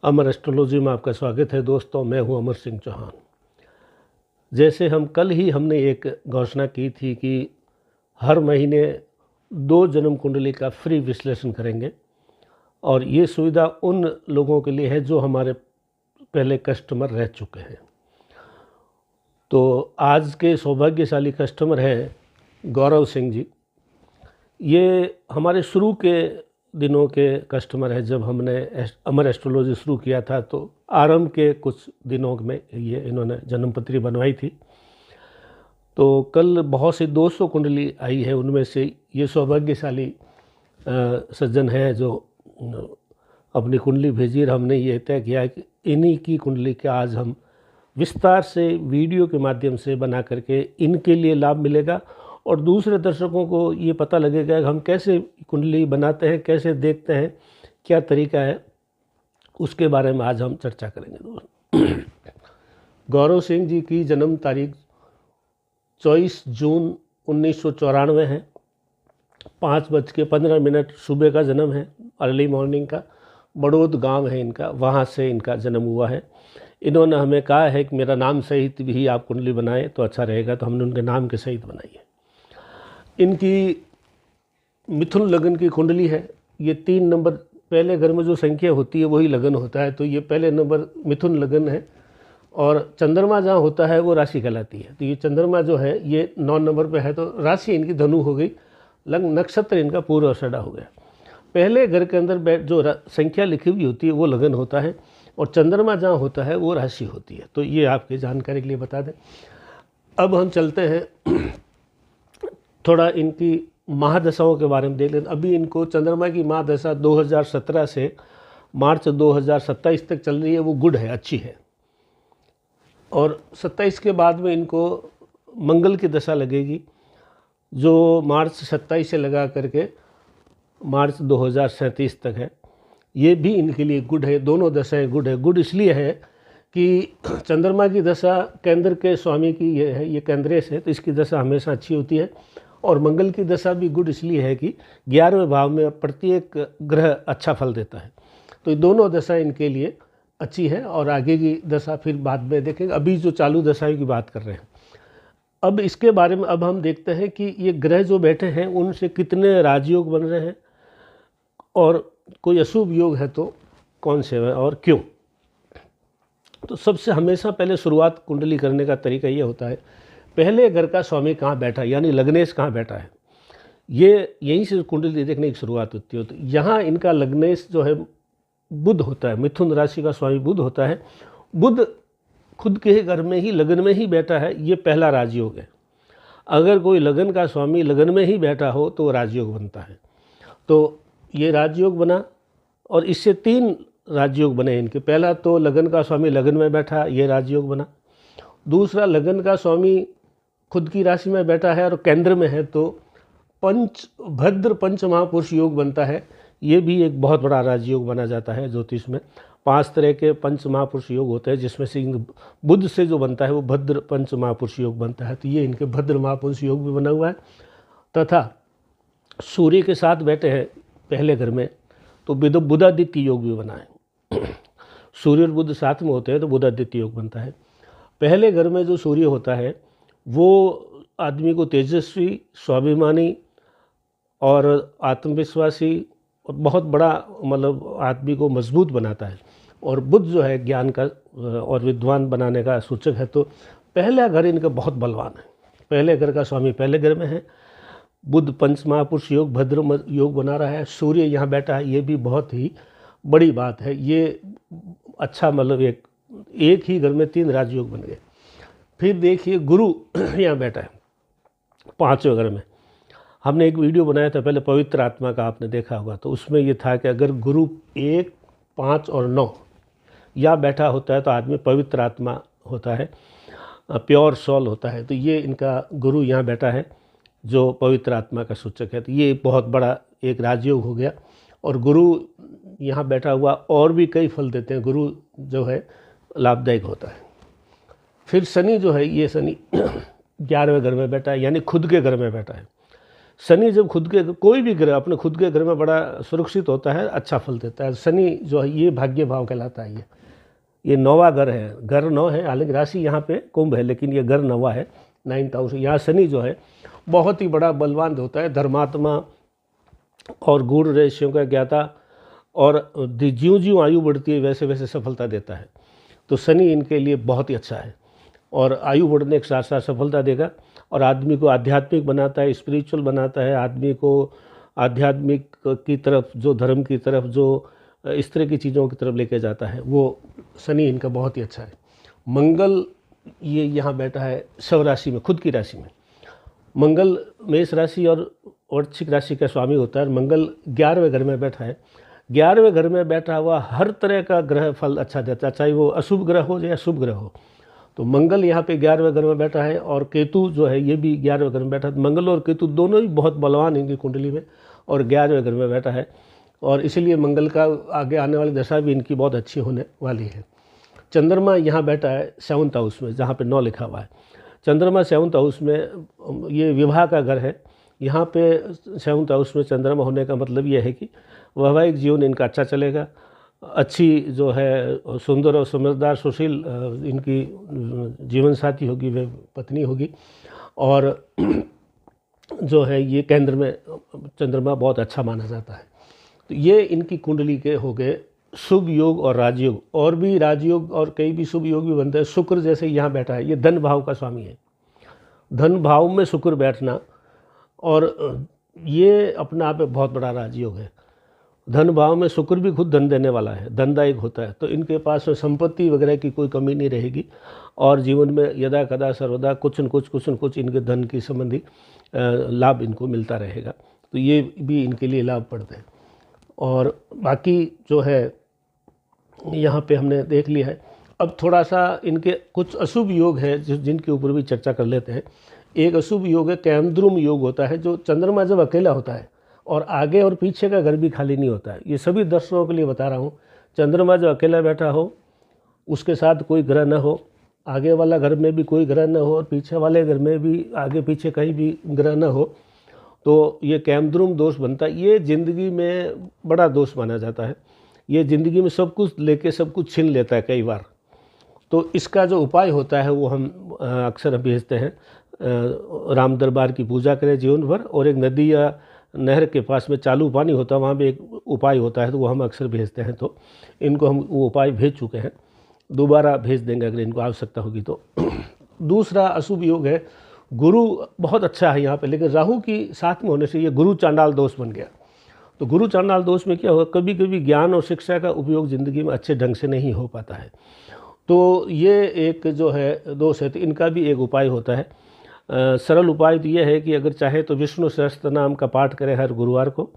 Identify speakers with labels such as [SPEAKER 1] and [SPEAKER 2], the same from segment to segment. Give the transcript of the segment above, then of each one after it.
[SPEAKER 1] अमर astrology में आपका स्वागत है दोस्तों। मैं हूं अमर सिंह चौहान। जैसे हमने एक घोषणा की थी कि हर महीने 2 जन्म कुंडली का फ्री विश्लेषण करेंगे और ये सुविधा उन लोगों के लिए है जो हमारे पहले कस्टमर रह चुके हैं। तो आज के सौभाग्यशाली कस्टमर हैं गौरव सिंह जी। ये हमारे शुरू के दिनों के कस्टमर है। जब हमने अमर एस्ट्रोलॉजी शुरू किया था तो आरंभ के कुछ दिनों में ये इन्होंने जन्मपत्री बनवाई थी। तो कल बहुत सी 200 कुंडली आई है, उनमें से ये सौभाग्यशाली सज्जन है जो अपनी कुंडली भेजी। हमने ये तय किया कि इन्हीं की कुंडली का आज हम विस्तार से वीडियो के माध्यम से बना करके इनके लिए लाभ मिलेगा और दूसरे दर्शकों को ये पता लगेगा कि हम कैसे कुंडली बनाते हैं, कैसे देखते हैं, क्या तरीका है, उसके बारे में आज हम चर्चा करेंगे। गौरव सिंह जी की जन्म तारीख 24 जून 1994 है। 5:15 सुबह का जन्म है, अर्ली मॉर्निंग का। बड़ौद गांव है इनका, वहाँ से इनका जन्म हुआ है। इन्होंने हमें कहा है कि मेरा नाम सहित भी आप कुंडली बनाएं तो अच्छा रहेगा, तो हमने उनके नाम के सहित बनाई है। इनकी मिथुन लगन की कुंडली है। ये 3 नंबर पहले घर में जो संख्या होती है वही लगन होता है, तो ये पहले नंबर मिथुन लगन है और चंद्रमा जहाँ होता है वो राशि कहलाती है। तो ये चंद्रमा जो है ये 9 नंबर पे है, तो राशि इनकी धनु हो गई। नक्षत्र इनका पूर्वाषाढ़ा हो गया। पहले घर के अंदर जो संख्या लिखी हुई होती है वो लगन होता है और चंद्रमा जहाँ होता है वो राशि होती है। तो ये आपकी जानकारी के लिए बता दें। अब हम चलते हैं थोड़ा इनकी महादशाओं के बारे में देख लेते। अभी इनको चंद्रमा की महादशा 2017 से मार्च 2027 तक चल रही है, वो गुड है, अच्छी है। और 27 के बाद में इनको मंगल की दशा लगेगी जो मार्च 27 से लगा करके मार्च 2037 तक है। ये भी इनके लिए गुड है। दोनों दशाएं गुड है। गुड इसलिए है कि चंद्रमा की दशा केंद्र के स्वामी की ये है, ये केंद्रेश है, तो इसकी दशा हमेशा अच्छी होती है। और मंगल की दशा भी गुड इसलिए है कि 11वें भाव में प्रत्येक ग्रह अच्छा फल देता है। तो ये दोनों दशा इनके लिए अच्छी है और आगे की दशा फिर बाद में देखेंगे। अभी जो चालू दशाओं की बात कर रहे हैं, अब इसके बारे में अब हम देखते हैं कि ये ग्रह जो बैठे हैं उनसे कितने राजयोग बन रहे हैं और कोई अशुभ योग है तो कौन से है और क्यों। तो सबसे हमेशा पहले शुरुआत कुंडली करने का तरीका ये होता है, पहले घर का स्वामी कहाँ बैठा है, यानी लग्नेश कहाँ बैठा है, ये यहीं से कुंडली देखने की शुरुआत होती है। तो यहाँ इनका लग्नेश जो है बुध होता है, मिथुन राशि का स्वामी बुध होता है। बुध खुद के घर में ही लगन में ही बैठा है, ये पहला राजयोग है। अगर कोई लगन का स्वामी लगन में ही बैठा हो तो राजयोग बनता है। तो ये राजयोग बना और इससे 3 राजयोग बने इनके। पहला तो लगन का स्वामी लगन में बैठा, ये राजयोग बना। दूसरा लगन का स्वामी खुद की राशि में बैठा है और केंद्र में है, तो भद्र पंच महापुरुष योग बनता है। ये भी एक बहुत बड़ा राजयोग बना जाता है। ज्योतिष में 5 तरह के पंच महापुरुष योग होते हैं, जिसमें से बुध से जो बनता है वो भद्र पंच महापुरुष योग बनता है। तो ये इनके भद्र महापुरुष योग भी बना हुआ है। तथा सूर्य के साथ बैठे हैं पहले घर में तो बुधादित्य योग भी बना है। सूर्य और बुध साथ में होते हैं तो बुधादित्य योग बनता है। पहले घर में जो सूर्य होता है वो आदमी को तेजस्वी, स्वाभिमानी और आत्मविश्वासी और बहुत बड़ा मतलब आदमी को मजबूत बनाता है। और बुध जो है ज्ञान का और विद्वान बनाने का सूचक है। तो पहला घर इनका बहुत बलवान है। पहले घर का स्वामी पहले घर में है। बुध पंच महापुरुष योग भद्र योग बना रहा है। सूर्य यहाँ बैठा है, ये भी बहुत ही बड़ी बात है। ये अच्छा मतलब एक ही घर में 3 राजयोग बन गए। फिर देखिए गुरु यहाँ बैठा है 5वें घर में। हमने एक वीडियो बनाया था पहले पवित्र आत्मा का, आपने देखा होगा। तो उसमें ये था कि अगर गुरु 1, 5 और 9 यहाँ बैठा होता है तो आदमी पवित्र आत्मा होता है, प्योर सोल होता है। तो ये इनका गुरु यहाँ बैठा है जो पवित्र आत्मा का सूचक है। तो ये बहुत बड़ा एक राजयोग हो गया। और गुरु यहाँ बैठा हुआ और भी कई फल देते हैं। गुरु जो है लाभदायक होता है। फिर शनि जो है, ये शनि 11वें घर में बैठा है, यानी खुद के घर में बैठा है। शनि जब खुद के कोई भी ग्रह अपने खुद के घर में बड़ा सुरक्षित होता है, अच्छा फल देता है। शनि जो है ये भाग्य भाव कहलाता है। ये 9वां घर है, घर 9 है, हालांकि राशि यहाँ पे कुंभ है लेकिन ये घर 9वां है, 9th हाउस। यहाँ शनि जो है बहुत ही बड़ा बलवान होता है, धर्मात्मा और गूढ़ रहस्यों का ज्ञाता, और ज्यों ज्यों आयु बढ़ती है वैसे वैसे सफलता देता है। तो शनि इनके लिए बहुत ही अच्छा है और आयु बढ़ने के साथ साथ सफलता देगा और आदमी को आध्यात्मिक बनाता है, स्पिरिचुअल बनाता है, आदमी को आध्यात्मिक की तरफ, जो धर्म की तरफ, जो इस तरह की चीज़ों की तरफ लेके जाता है, वो शनि इनका बहुत ही अच्छा है। मंगल ये यहाँ बैठा है शव राशि में, खुद की राशि में। मंगल मेष राशि और वृश्चिक राशि का स्वामी होता है। मंगल 11वें घर में बैठा है। 11वें घर में बैठा हुआ हर तरह का ग्रह फल अच्छा देता है, चाहे वो अशुभ ग्रह हो या शुभ ग्रह हो। तो मंगल यहाँ पे 11वें घर में बैठा है और केतु जो है ये भी 11वें घर में बैठा है। मंगल और केतु दोनों ही बहुत बलवान इनकी कुंडली में और 11वें घर में बैठा है, और इसीलिए मंगल का आगे आने वाली दशा भी इनकी बहुत अच्छी होने वाली है। चंद्रमा यहाँ बैठा है 7th हाउस में, जहाँ पे 9 लिखा हुआ है। चंद्रमा 7th हाउस में, ये विवाह का घर है। यहाँ पे 7th हाउस में चंद्रमा होने का मतलब ये है कि वैवाहिक जीवन इनका अच्छा चलेगा, अच्छी जो है सुंदर और समझदार सुशील इनकी जीवन साथी होगी, वे पत्नी होगी, और जो है ये केंद्र में चंद्रमा बहुत अच्छा माना जाता है। तो ये इनकी कुंडली के हो गए शुभ योग और राजयोग, और भी राजयोग और कई भी शुभ योग भी बनते हैं। शुक्र जैसे यहाँ बैठा है, ये धन भाव का स्वामी है। धन भाव में शुक्र बैठना, और ये अपने आप में बहुत बड़ा राजयोग है। धन भाव में शुक्र भी खुद धन देने वाला है, धनदायक होता है। तो इनके पास संपत्ति वगैरह की कोई कमी नहीं रहेगी, और जीवन में यदा कदा सर्वदा कुछ न कुछ इनके धन की संबंधी लाभ इनको मिलता रहेगा। तो ये भी इनके लिए लाभ पड़ते हैं। और बाकी जो है यहाँ पे हमने देख लिया है। अब थोड़ा सा इनके कुछ अशुभ योग है जिनके ऊपर भी चर्चा कर लेते हैं। एक अशुभ योग है कैमद्रुम योग होता है, जो चंद्रमा जब अकेला होता है और आगे और पीछे का घर भी खाली नहीं होता है। ये सभी दर्शकों के लिए बता रहा हूँ। चंद्रमा जो अकेला बैठा हो, उसके साथ कोई ग्रह न हो, आगे वाला घर में भी कोई ग्रह न हो और पीछे वाले घर में भी आगे पीछे कहीं भी ग्रह न हो, तो ये कैमद्रुम दोष बनता है। ये ज़िंदगी में बड़ा दोष माना जाता है। ये ज़िंदगी में सब कुछ लेके सब कुछ छीन लेता है कई बार। तो इसका जो उपाय होता है वो हम अक्सर भेजते हैं, राम दरबार की पूजा करें जीवन भर, और एक नदी या नहर के पास में चालू पानी होता है, वहाँ भी एक उपाय होता है, तो वो हम अक्सर भेजते हैं। तो इनको हम वो उपाय भेज चुके हैं, दोबारा भेज देंगे अगर इनको आवश्यकता होगी तो। दूसरा अशुभ योग है, गुरु बहुत अच्छा है यहाँ पे, लेकिन राहु की साथ में होने से ये गुरु चांडाल दोष बन गया। तो गुरु चांडाल दोष में क्या होगा, कभी कभी ज्ञान और शिक्षा का उपयोग ज़िंदगी में अच्छे ढंग से नहीं हो पाता है। तो ये एक जो है दोष है, तो इनका भी एक उपाय होता है। सरल उपाय तो ये है कि अगर चाहे तो विष्णु सहस्त्र नाम का पाठ करें हर गुरुवार को,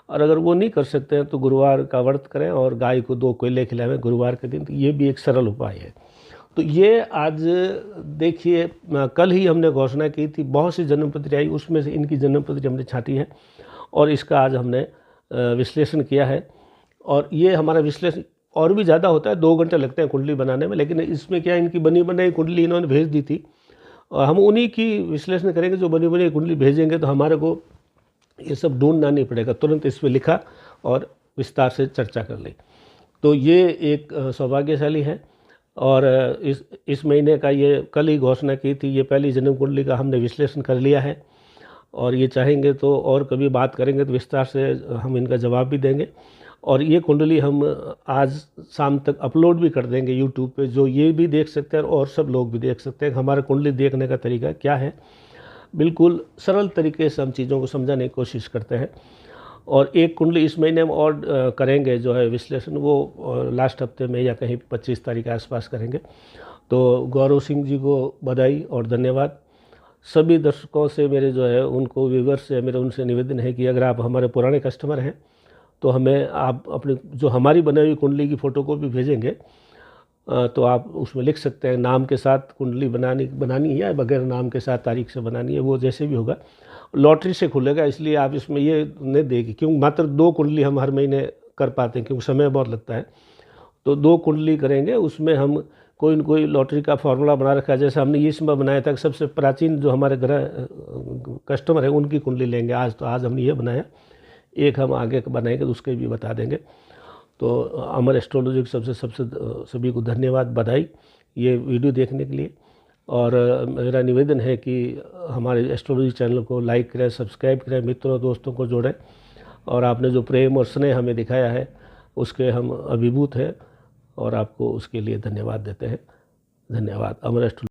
[SPEAKER 1] और अगर वो नहीं कर सकते हैं तो गुरुवार का व्रत करें और गाय को 2 कोयले खिलाएं गुरुवार के दिन। तो ये भी एक सरल उपाय है। तो ये आज देखिए, कल ही हमने घोषणा की थी, बहुत सी जन्मपत्री आई, उसमें से इनकी जन्मपत्री हमने छांटी है और इसका आज हमने विश्लेषण किया है। और ये हमारा विश्लेषण और भी ज़्यादा होता है, 2 घंटे लगते हैं कुंडली बनाने में, लेकिन इसमें क्या इनकी बनी बनाई कुंडली इन्होंने भेज दी थी, और हम उन्हीं की विश्लेषण करेंगे। जो बनी बनाई कुंडली भेजेंगे तो हमारे को ये सब ढूंढना नहीं पड़ेगा, तुरंत इस पर लिखा और विस्तार से चर्चा कर ली। तो ये एक सौभाग्यशाली है। और इस महीने का ये कल ही घोषणा की थी, ये पहली जन्म कुंडली का हमने विश्लेषण कर लिया है, और ये चाहेंगे तो और कभी बात करेंगे तो विस्तार से हम इनका जवाब भी देंगे। और ये कुंडली हम आज शाम तक अपलोड भी कर देंगे यूट्यूब पे, जो ये भी देख सकते हैं और सब लोग भी देख सकते हैं हमारा कुंडली देखने का तरीका क्या है। बिल्कुल सरल तरीके से हम चीज़ों को समझाने की कोशिश करते हैं। और एक कुंडली इस महीने हम और करेंगे जो है विश्लेषण, वो लास्ट हफ्ते में या कहीं 25 तारीख के आसपास करेंगे। तो गौरव सिंह जी को बधाई और धन्यवाद। सभी दर्शकों से मेरे जो है उनको व्यूवर्स से मेरा उनसे निवेदन है कि अगर आप हमारे पुराने कस्टमर हैं तो हमें आप अपने जो हमारी बनाई हुई कुंडली की फ़ोटोकॉपी भेजेंगे, तो आप उसमें लिख सकते हैं नाम के साथ कुंडली बनानी है या बगैर नाम के साथ तारीख से बनानी है, वो जैसे भी होगा। लॉटरी से खुलेगा, इसलिए आप इसमें ये नहीं देगी, क्योंकि मात्र 2 कुंडली हम हर महीने कर पाते हैं क्योंकि समय बहुत लगता है। तो 2 कुंडली करेंगे, उसमें हम कोई न कोई लॉटरी का फार्मूला बना रखा है। जैसे हमने ये समय बनाया था कि सबसे प्राचीन जो हमारे ग्रह कस्टमर है उनकी कुंडली लेंगे आज। तो आज हमने ये बनाया, एक हम आगे बनाएंगे तो उसके भी बता देंगे। तो अमर एस्ट्रोलॉजी के सबसे सभी को धन्यवाद, बधाई ये वीडियो देखने के लिए। और मेरा निवेदन है कि हमारे एस्ट्रोलॉजी चैनल को लाइक करें, सब्सक्राइब करें, मित्रों दोस्तों को जोड़ें। और आपने जो प्रेम और स्नेह हमें दिखाया है उसके हम अभिभूत हैं और आपको उसके लिए धन्यवाद देते हैं। धन्यवाद। अमर एस्ट्रोलॉजी।